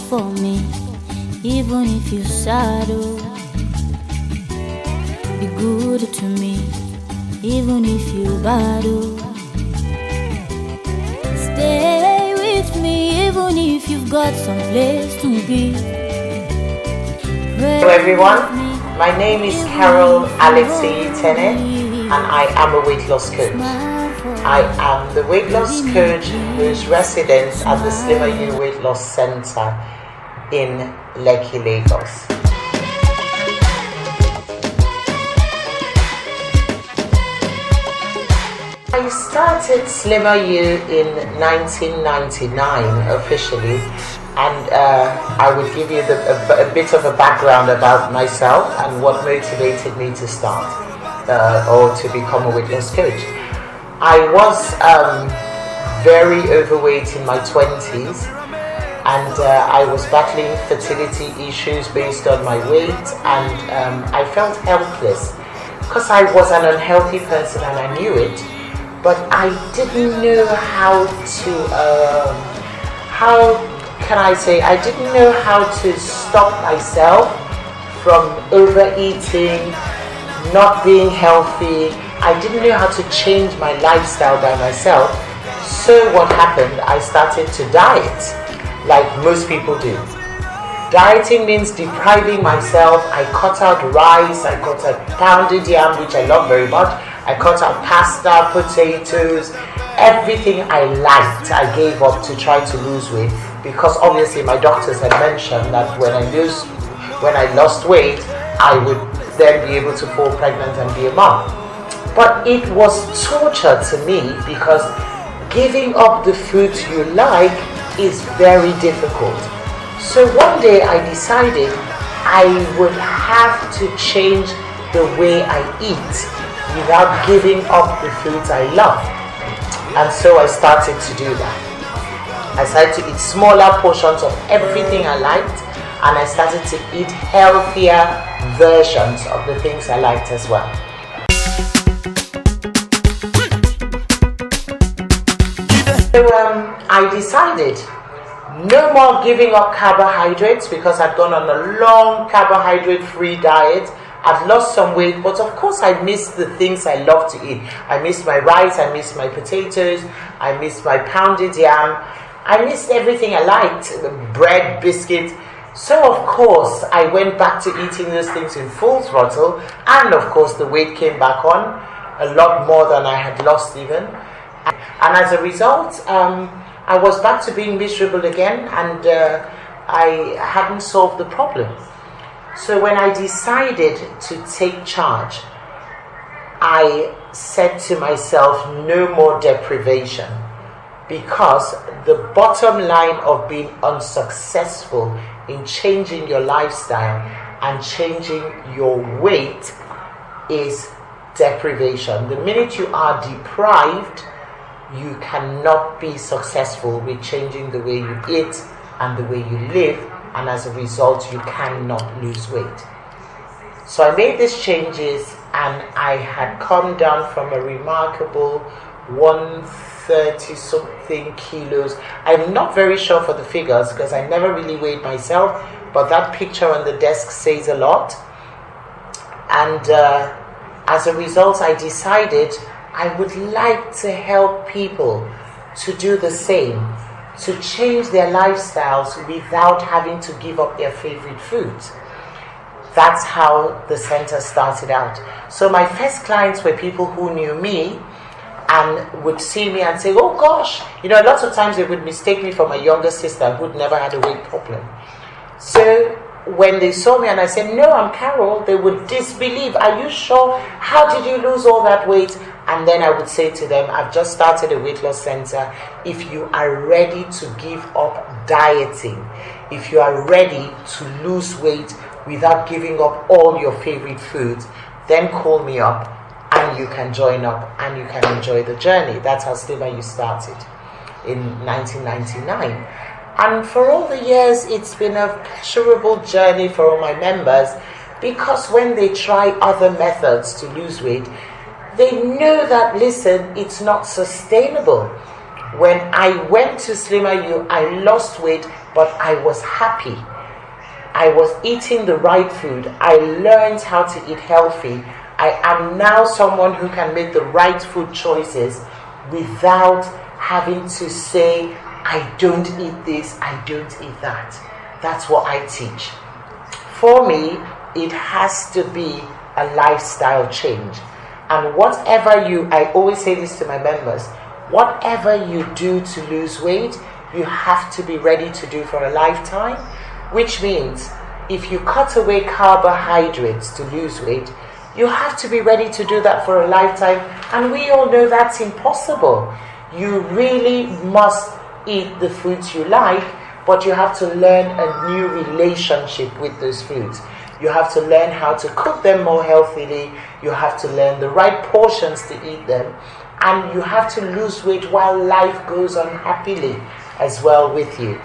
for me, even if you're sad. Oh, be good to me, even if you're bad. Oh, stay with me, even if you've got some place to be. Hello everyone, my name is Caro Alex Eyitene and I am a weight loss coach. I am the weight loss coach whose residence at the Slimmer You Weight Loss Center in Lekki, Lagos. I started Slimmer You in 1999 officially, and I would give you a bit of a background about myself and what motivated me to start or to become a weight loss coach. I was very overweight in my 20s, and I was battling fertility issues based on my weight, and I felt helpless because I was an unhealthy person and I knew it, but I didn't know how to I didn't know how to stop myself from overeating, not being healthy. I didn't know how to change my lifestyle by myself. So what happened? I started to diet, like most people do. Dieting means depriving myself. I cut out rice, I cut out pounded yam, which I love very much. I cut out pasta, potatoes, everything I liked, I gave up to try to lose weight, because obviously my doctors had mentioned that when I lost weight, I would then be able to fall pregnant and be a mom. But it was torture to me, because giving up the foods you like is very difficult. So one day I decided I would have to change the way I eat without giving up the foods I love. And so I started to do that. I started to eat smaller portions of everything I liked, and I started to eat healthier versions of the things I liked as well. So I decided no more giving up carbohydrates, because I'd gone on a long carbohydrate-free diet. I've lost some weight, but of course I miss the things I love to eat. I miss my rice, I miss my potatoes, I miss my pounded yam. I missed everything I liked, bread, biscuits. So of course I went back to eating those things in full throttle, and of course the weight came back on, a lot more than I had lost even. And as a result, I was back to being miserable again, and I hadn't solved the problem. So when I decided to take charge, I said to myself, no more deprivation, because the bottom line of being unsuccessful in changing your lifestyle and changing your weight is deprivation. The minute you are deprived, you cannot be successful with changing the way you eat and the way you live, and as a result you cannot lose weight. So I made these changes, and I had come down from a remarkable 130 something kilos. I'm not very sure for the figures because I never really weighed myself, but that picture on the desk says a lot. And as a result, I decided I would like to help people to do the same, to change their lifestyles without having to give up their favorite foods. That's how the center started out. So my first clients were people who knew me and would see me and say, oh gosh, lots of times they would mistake me for my younger sister who'd never had a weight problem. So when they saw me and I said, no, I'm Carol, they would disbelieve. Are you sure? How did you lose all that weight? And then I would say to them, I've just started a weight loss center. If you are ready to give up dieting, if you are ready to lose weight without giving up all your favorite foods, then call me up and you can join up and you can enjoy the journey. That's how Slimmer You started in 1999. And for all the years, it's been a pleasurable journey for all my members, because when they try other methods to lose weight, they know that, listen, it's not sustainable. When I went to Slimmer You, I lost weight, but I was happy. I was eating the right food. I learned how to eat healthy. I am now someone who can make the right food choices without having to say, I don't eat this, I don't eat that. That's what I teach. For me, it has to be a lifestyle change. And I always say this to my members, whatever you do to lose weight, you have to be ready to do for a lifetime, which means if you cut away carbohydrates to lose weight, you have to be ready to do that for a lifetime. And we all know that's impossible. You really must eat the foods you like, but you have to learn a new relationship with those foods. You have to learn how to cook them more healthily. You have to learn the right portions to eat them. And you have to lose weight while life goes on happily as well with you,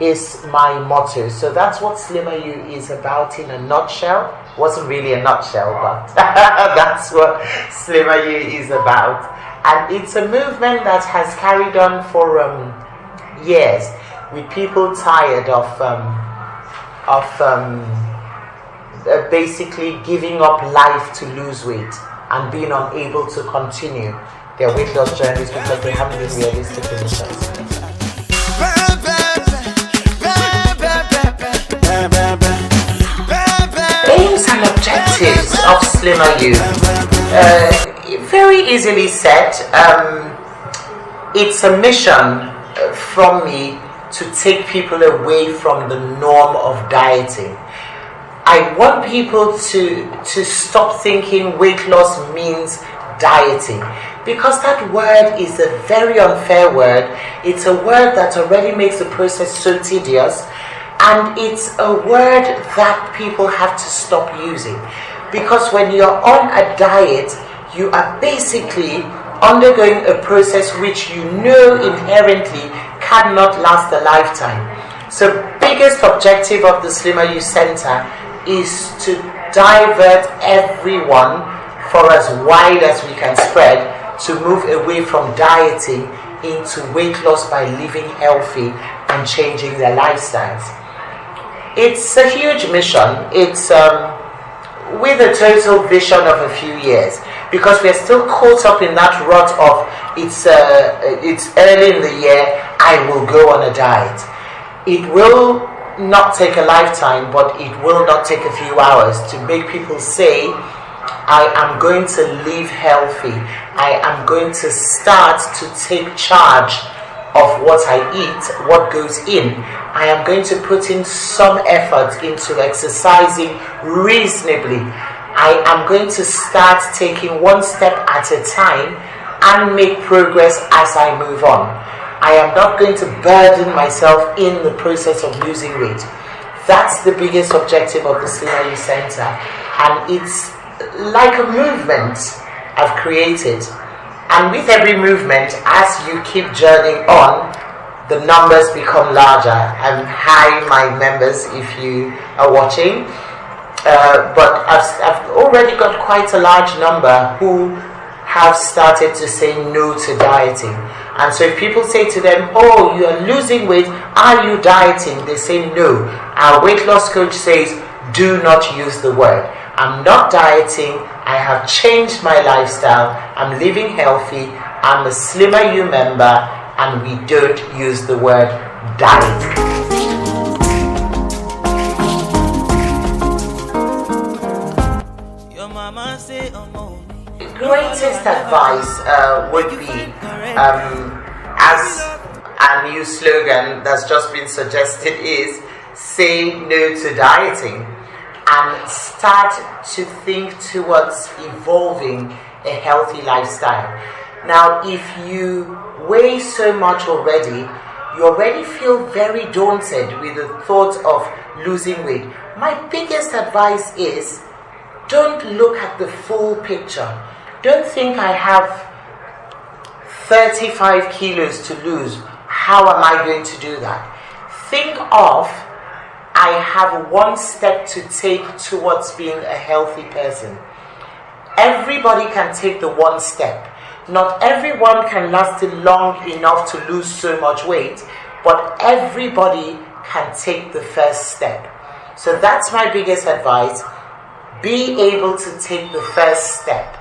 is my motto. So that's what Slimmer You is about in a nutshell. Wasn't really a nutshell, but that's what Slimmer You is about. And it's a movement that has carried on for years, with people tired of basically giving up life to lose weight and being unable to continue their weight loss journeys because they haven't been realistic in themselves. Aims and objectives of Slimmer You. Very easily said. It's a mission from me to take people away from the norm of dieting. I want people to stop thinking weight loss means dieting, because that word is a very unfair word. It's a word that already makes the process so tedious, and it's a word that people have to stop using, because when you're on a diet, you are basically undergoing a process which you know inherently cannot last a lifetime. So biggest objective of the Slimmer You Center is to divert everyone for as wide as we can spread to move away from dieting into weight loss by living healthy and changing their lifestyles. It's a huge mission. It's with a total vision of a few years, because we're still caught up in that rut of it's early in the year, I will go on a diet. It will not take a lifetime, but it will not take a few hours to make people say, I am going to live healthy. I am going to start to take charge of what I eat, what goes in. I am going to put in some effort into exercising reasonably. I am going to start taking one step at a time and make progress as I move on. I am not going to burden myself in the process of losing weight. That's the biggest objective of the Slimmer You Center, and it's like a movement I've created. And with every movement, as you keep journeying on, the numbers become larger. And hi, my members, if you are watching. But I've already got quite a large number who have started to say no to dieting. And so if people say to them, oh, you are losing weight, are you dieting? They say no. Our weight loss coach says, do not use the word. I'm not dieting. I have changed my lifestyle. I'm living healthy. I'm a Slimmer You member, and we don't use the word diet. Greatest advice would be, as a new slogan that's just been suggested, is say no to dieting and start to think towards evolving a healthy lifestyle. Now, if you weigh so much already, you already feel very daunted with the thought of losing weight. My biggest advice is, don't look at the full picture. Don't think I have 35 kilos to lose. How am I going to do that? Think of, I have one step to take towards being a healthy person. Everybody can take the one step. Not everyone can last it long enough to lose so much weight, but everybody can take the first step. So that's my biggest advice. Be able to take the first step.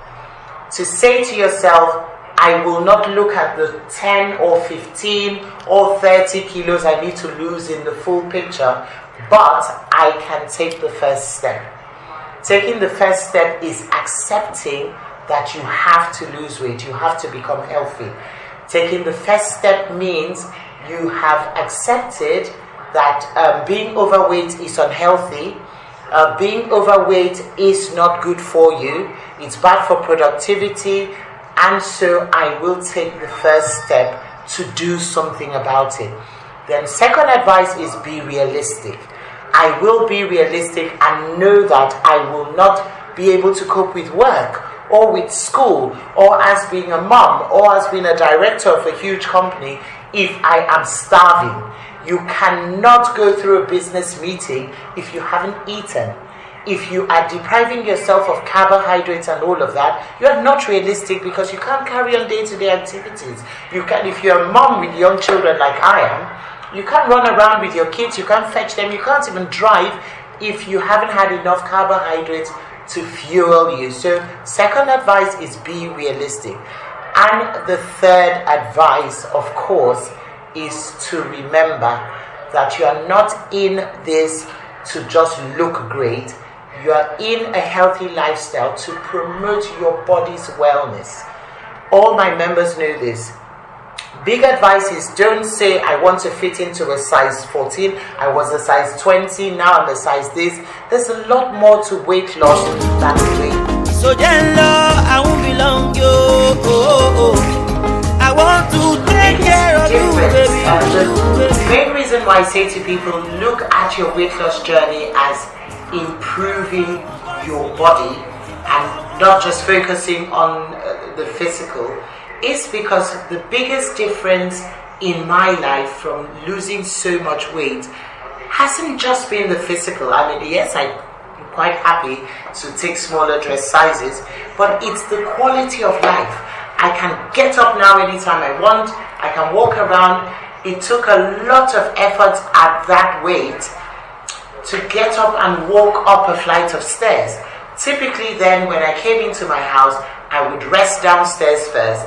To say to yourself, I will not look at the 10 or 15 or 30 kilos I need to lose in the full picture, but I can take the first step. Taking the first step is accepting that you have to lose weight, you have to become healthy. Taking the first step means you have accepted that being overweight is unhealthy, being overweight is not good for you, it's bad for productivity, and so I will take the first step to do something about it. Then second advice is be realistic. I will be realistic and know that I will not be able to cope with work or with school or as being a mom or as being a director of a huge company if I am starving. You cannot go through a business meeting if you haven't eaten. If you are depriving yourself of carbohydrates and all of that, you are not realistic because you can't carry on day-to-day activities. You can, if you're a mom with young children like I am, you can't run around with your kids, you can't fetch them, you can't even drive if you haven't had enough carbohydrates to fuel you. So second advice is be realistic. And the third advice, of course, is to remember that you are not in this to just look great. You are in a healthy lifestyle to promote your body's wellness. All my members know this. Big advice is don't say I want to fit into a size 14, I was a size 20, now I'm a size this. There's a lot more to weight loss than weight. So jello, I won't belong you. I want to take care of you, baby. The main reason why I say to people, look at your weight loss journey as improving your body and not just focusing on the physical, is because the biggest difference in my life from losing so much weight hasn't just been the physical. I mean, yes, I'm quite happy to take smaller dress sizes, but it's the quality of life. I can get up now anytime I want, I can walk around. It took a lot of effort at that weight to get up and walk up a flight of stairs. Typically then, when I came into my house, I would rest downstairs first,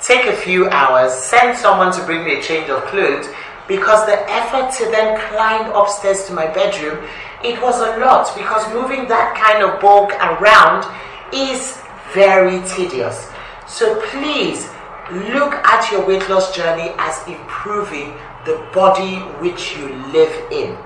take a few hours, send someone to bring me a change of clothes, because the effort to then climb upstairs to my bedroom, it was a lot, because moving that kind of bulk around is very tedious. So please look at your weight loss journey as improving the body which you live in.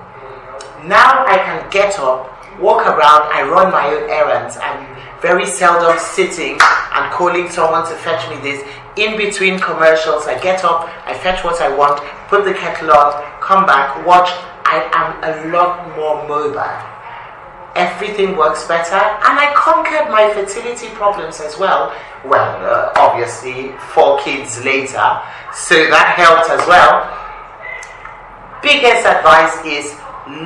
Now I can get up, walk around, I run my own errands. I'm very seldom sitting and calling someone to fetch me this. In between commercials, I get up, I fetch what I want, put the kettle on, come back, watch. I am a lot more mobile. Everything works better, and I conquered my fertility problems as well. Well, obviously 4 kids later, so that helped as well. Biggest advice is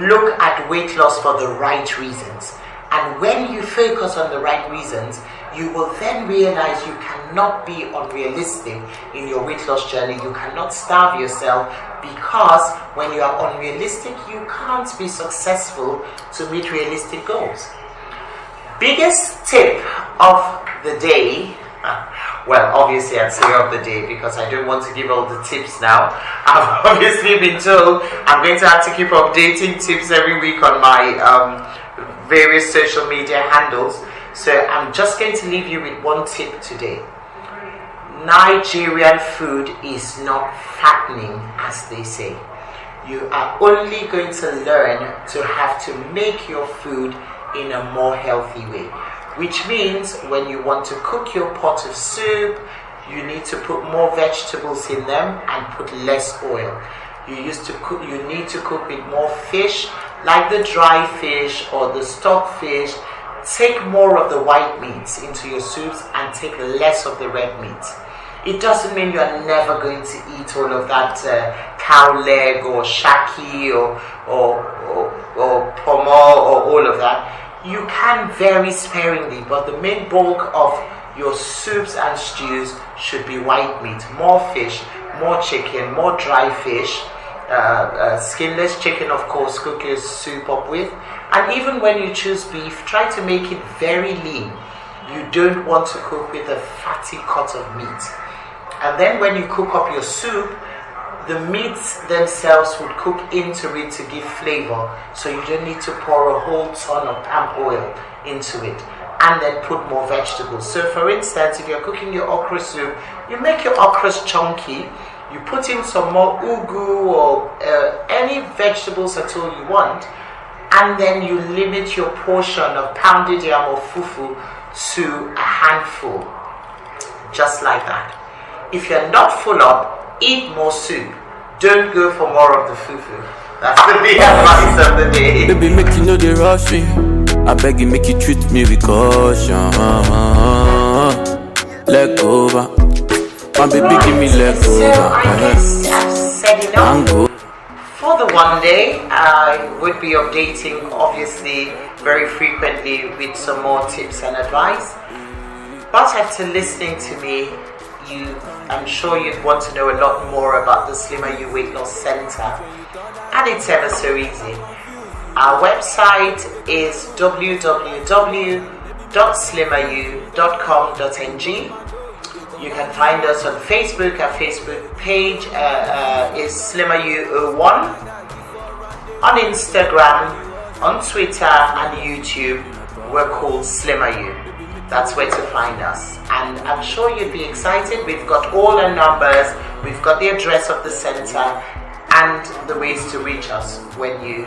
look at weight loss for the right reasons, and when you focus on the right reasons, you will then realize you cannot be unrealistic in your weight loss journey. You cannot starve yourself, because when you are unrealistic, you can't be successful to meet realistic goals. Biggest tip of the day, well, obviously I'd say of the day because I don't want to give all the tips now. I've obviously been told I'm going to have to keep updating tips every week on my various social media handles. So I'm just going to leave you with one tip today. Nigerian food is not fattening, as they say. You are only going to learn to have to make your food in a more healthy way, which means when you want to cook your pot of soup, you need to put more vegetables in them and put less oil. You need to cook with more fish, like the dry fish or the stock fish. Take more of the white meats into your soups and take less of the red meats. It doesn't mean you're never going to eat all of that cow leg or shaki or pomo or all of that. You can very sparingly, but the main bulk of your soups and stews should be white meat, more fish, more chicken, more dry fish, skinless chicken, of course, cook your soup up with. And even when you choose beef, try to make it very lean. You don't want to cook with a fatty cut of meat. And then when you cook up your soup, the meats themselves would cook into it to give flavor, so you don't need to pour a whole ton of palm oil into it, and then put more vegetables. So for instance, if you're cooking your okra soup, you make your okras chunky, you put in some more ugu or any vegetables at all you want, and then you limit your portion of pounded yam or fufu to a handful, just like that. If you're not full up, eat more soup. Don't go for more of the fufu. That's the big advice of the day. Baby, make you know they rush me. I beg you, make you treat me with caution. Leg over. My baby, give me leg over. So I guess I've said enough. For the one day, I would be updating, obviously, very frequently with some more tips and advice. But after listening to me, I'm sure you'd want to know a lot more about the Slimmer You Weight Loss Center, and it's ever so easy. Our website is www.slimmeryou.com.ng. You can find us on Facebook. Our Facebook page is SlimmerYou01. On Instagram, on Twitter and YouTube, we're called Slimmer You. That's where to find us, and I'm sure you'd be excited. We've got all our numbers, we've got the address of the center, and the ways to reach us when you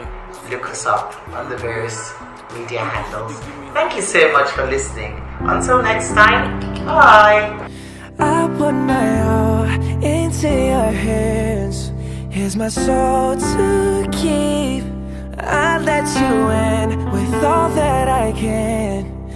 look us up on the various media handles. Thank you so much for listening. Until next time, bye. I put my all into your hands. Here's my soul to keep. I let you in with all that I can.